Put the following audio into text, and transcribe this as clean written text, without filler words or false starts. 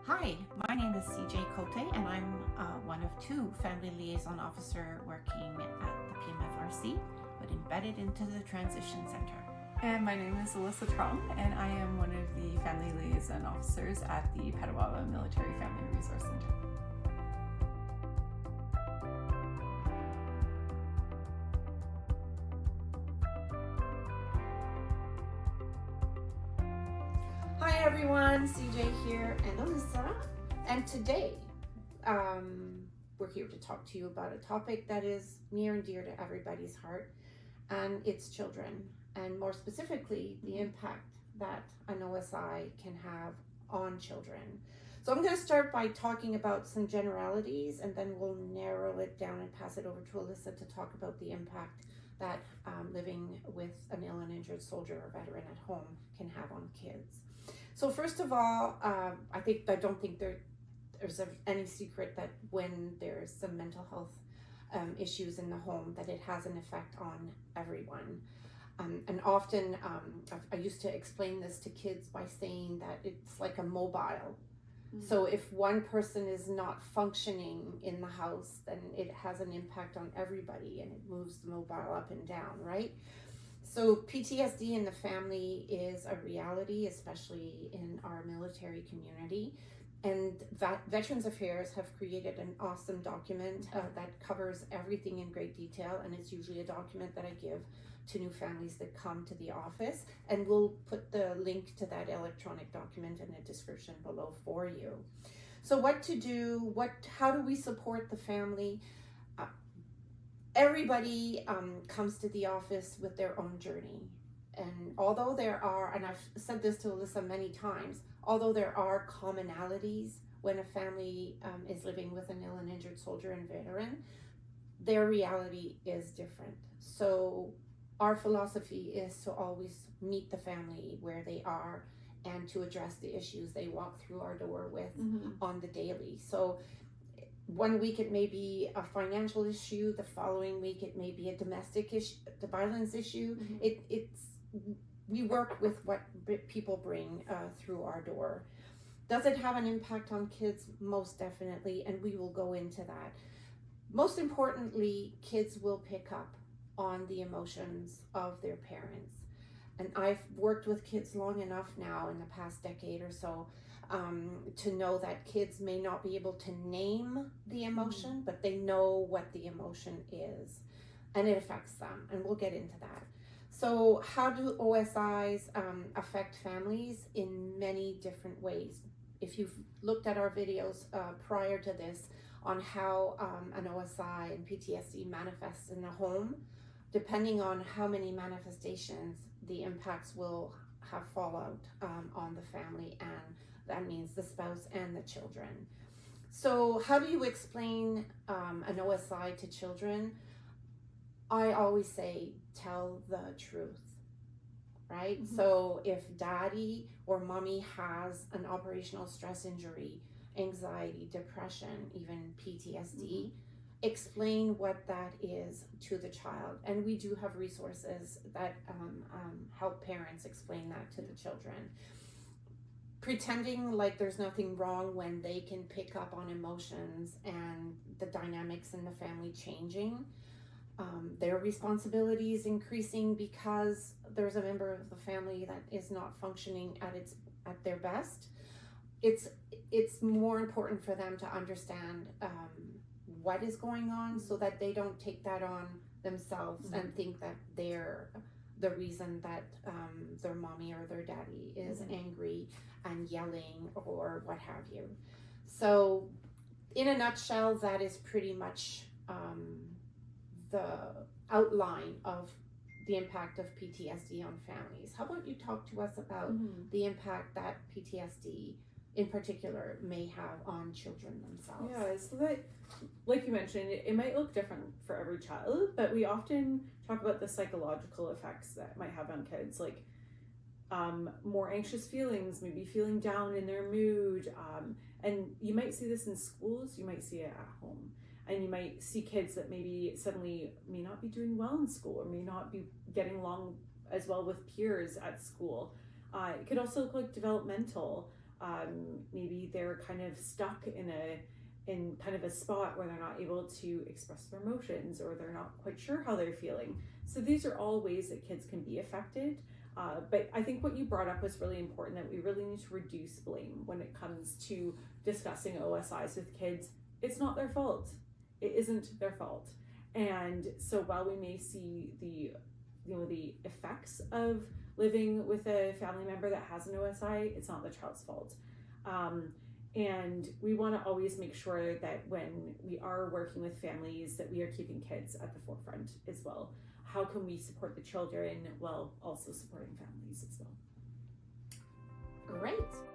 Hi, my name is CJ Cote, and I'm one of two family liaison officer working at the PMFRC, but embedded into the transition center. And my name is Alyssa CJ, and I am one of the family liaison officers at the Petawawa Military Family Resource Center. Hi everyone, CJ here and Alyssa, and today we're here to talk to you about a topic that is near and dear to everybody's heart, and it's children, and more specifically the impact that an OSI can have on children. So I'm going to start by talking about some generalities, and then we'll narrow it down and pass it over to Alyssa to talk about the impact that living with an ill and injured soldier or veteran at home can have on kids. So first of all, I don't think there's any secret that when there's some mental health issues in the home, that it has an effect on everyone. And often I used to explain this to kids by saying that it's like a mobile. So if one person is not functioning in the house, then it has an impact on everybody, and it moves the mobile up and down, right? So PTSD in the family is a reality, especially in our military community. And Veterans Affairs have created an awesome document that covers everything in great detail, and it's usually a document that I give to new families that come to the office, and we'll put the link to that electronic document in the description below for you. So what to do, how do we support the family? Everybody comes to the office with their own journey, and although there are, and I've said this to Alyssa many times, although there are commonalities when a family is living with an ill and injured soldier and veteran, their reality is different. So our philosophy is to always meet the family where they are and to address the issues they walk through our door with on the daily. So one week it may be a financial issue, the following week it may be a domestic issue, the violence issue. We work with what people bring through our door. Does it have an impact on kids? Most definitely, and we will go into that. Most importantly, kids will pick up on the emotions of their parents. And I've worked with kids long enough now in the past decade or so to know that kids may not be able to name the emotion, but they know what the emotion is, and it affects them, and we'll get into that. So how do OSIs affect families? In many different ways. If you've looked at our videos prior to this on how an OSI and PTSD manifests in the home, depending on how many manifestations, the impacts will have fallout on the family, and that means the spouse and the children. So how do you explain an OSI to children? I always say, tell the truth, right? So if daddy or mommy has an operational stress injury, anxiety, depression, even PTSD, explain what that is to the child. And we do have resources that help parents explain that to the children. Pretending like there's nothing wrong when they can pick up on emotions and the dynamics in the family changing. Their responsibility is increasing because there's a member of the family that is not functioning at their best. It's more important for them to understand what is going on, so that they don't take that on themselves and think that they're the reason that their mommy or their daddy is angry and yelling or what have you. So in a nutshell, that is pretty much the outline of the impact of PTSD on families. How about you talk to us about the impact that PTSD in particular may have on children themselves? Yeah, so that, like you mentioned, it might look different for every child, but we often talk about the psychological effects that might have on kids, like more anxious feelings, maybe feeling down in their mood, and you might see this in schools, you might see it at home. And you might see kids that maybe suddenly may not be doing well in school, or may not be getting along as well with peers at school. It could also look like developmental. Maybe they're kind of stuck in kind of a spot where they're not able to express their emotions, or they're not quite sure how they're feeling. So these are all ways that kids can be affected. But I think what you brought up was really important, that we really need to reduce blame when it comes to discussing OSIs with kids. It's not their fault. It isn't their fault. And so while we may see the effects of living with a family member that has an OSI, it's not the child's fault. And we want to always make sure that when we are working with families, that we are keeping kids at the forefront as well. How can we support the children while also supporting families as well? Great.